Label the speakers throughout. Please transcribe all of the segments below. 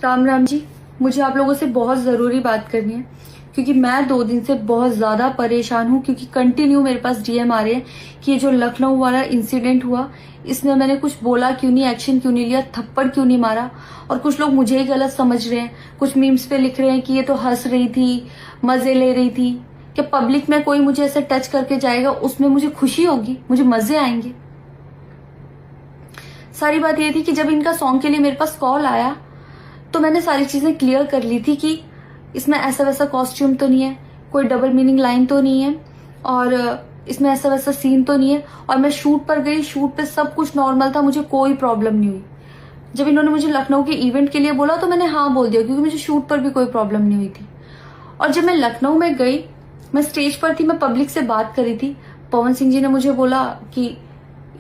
Speaker 1: राम राम जी। मुझे आप लोगों से बहुत ज़रूरी बात करनी है क्योंकि मैं 2 दिन से बहुत ज़्यादा परेशान हूँ क्योंकि कंटिन्यू मेरे पास डीएम आ रहे हैं कि ये जो लखनऊ वाला इंसिडेंट हुआ इसमें मैंने कुछ बोला क्यों नहीं, एक्शन क्यों नहीं लिया, थप्पड़ क्यों नहीं मारा। और कुछ लोग मुझे ही गलत समझ रहे हैं, कुछ मीम्स पे लिख रहे हैं कि ये तो हंस रही थी, मजे ले रही थी। कि पब्लिक में कोई मुझे ऐसे टच करके जाएगा उसमें मुझे खुशी होगी, मुझे मजे आएंगे। सारी बात ये थी कि जब इनका सॉन्ग के लिए मेरे पास कॉल आया तो मैंने सारी चीजें क्लियर कर ली थी कि इसमें ऐसा वैसा कॉस्ट्यूम तो नहीं है, कोई डबल मीनिंग लाइन तो नहीं है और इसमें ऐसा वैसा सीन तो नहीं है। और मैं शूट पर गई, शूट पे सब कुछ नॉर्मल था, मुझे कोई प्रॉब्लम नहीं हुई। जब इन्होंने मुझे लखनऊ के इवेंट के लिए बोला तो मैंने हाँ बोल दिया क्योंकि मुझे शूट पर भी कोई प्रॉब्लम नहीं हुई थी। और जब मैं लखनऊ में गई, मैं स्टेज पर थी, मैं पब्लिक से बात कर रही थी, पवन सिंह जी ने मुझे बोला कि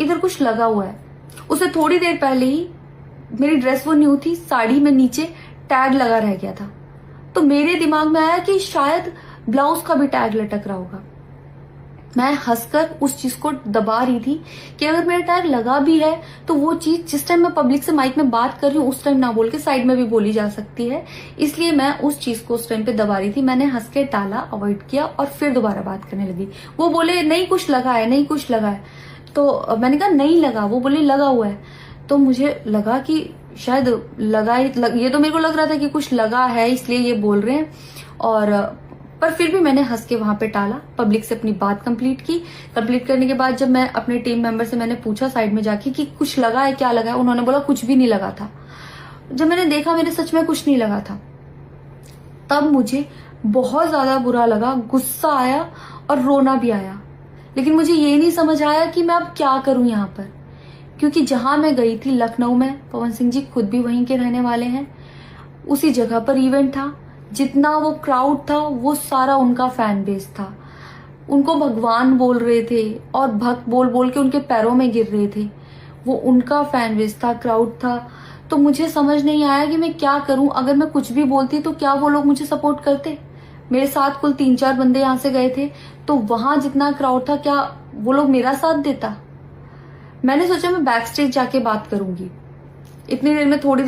Speaker 1: इधर कुछ लगा हुआ है। उससे थोड़ी देर पहले ही मेरी ड्रेस वो न्यू थी, साड़ी में नीचे टैग लगा रह गया था। तो मेरे दिमाग में आया कि शायद ब्लाउज का भी टैग लटक रहा होगा। मैं हंसकर उस चीज को दबा रही थी कि अगर मेरा टैग लगा भी है तो वो चीज जिस टाइम मैं पब्लिक से माइक में बात कर रही हूँ उस टाइम ना बोल के साइड में भी बोली जा सकती है, इसलिए मैं उस चीज को उस टाइम पे दबा रही थी। मैंने हंस के टाला, अवॉइड किया और फिर दोबारा बात करने लगी। वो बोले नहीं कुछ लगा है, नहीं कुछ लगा है। तो मैंने कहा नहीं लगा, वो बोले लगा हुआ है। तो मुझे लगा कि शायद ये तो मेरे को लग रहा था कि कुछ लगा है इसलिए ये बोल रहे हैं। और पर फिर भी मैंने हंस के वहां पे टाला, पब्लिक से अपनी बात कंप्लीट की। कंप्लीट करने के बाद जब मैं अपने टीम मेंबर से मैंने पूछा साइड में जाके कि कुछ लगा है, क्या लगा है, उन्होंने बोला कुछ भी नहीं लगा था। जब मैंने देखा मेरे सच में कुछ नहीं लगा था, तब मुझे बहुत ज्यादा बुरा लगा, गुस्सा आया और रोना भी आया। लेकिन मुझे ये नहीं समझ आया कि मैं अब क्या करूं यहाँ पर, क्योंकि जहां मैं गई थी लखनऊ में, पवन सिंह जी खुद भी वहीं के रहने वाले हैं, उसी जगह पर इवेंट था। जितना वो क्राउड था वो सारा उनका फैन बेस था। उनको भगवान बोल रहे थे और भक्त बोल बोल के उनके पैरों में गिर रहे थे। वो उनका फैन बेस था, क्राउड था। तो मुझे समझ नहीं आया कि मैं क्या करूं। अगर मैं कुछ भी बोलती तो क्या वो लोग मुझे सपोर्ट करते? मेरे साथ कुल 3-4 बंदे यहाँ से गए थे, तो वहां जितना क्राउड था क्या वो लोग मेरा साथ देता? मैंने सोचा मैं बैक स्टेज जाके बात करूंगी। इतनी देर में थोड़ी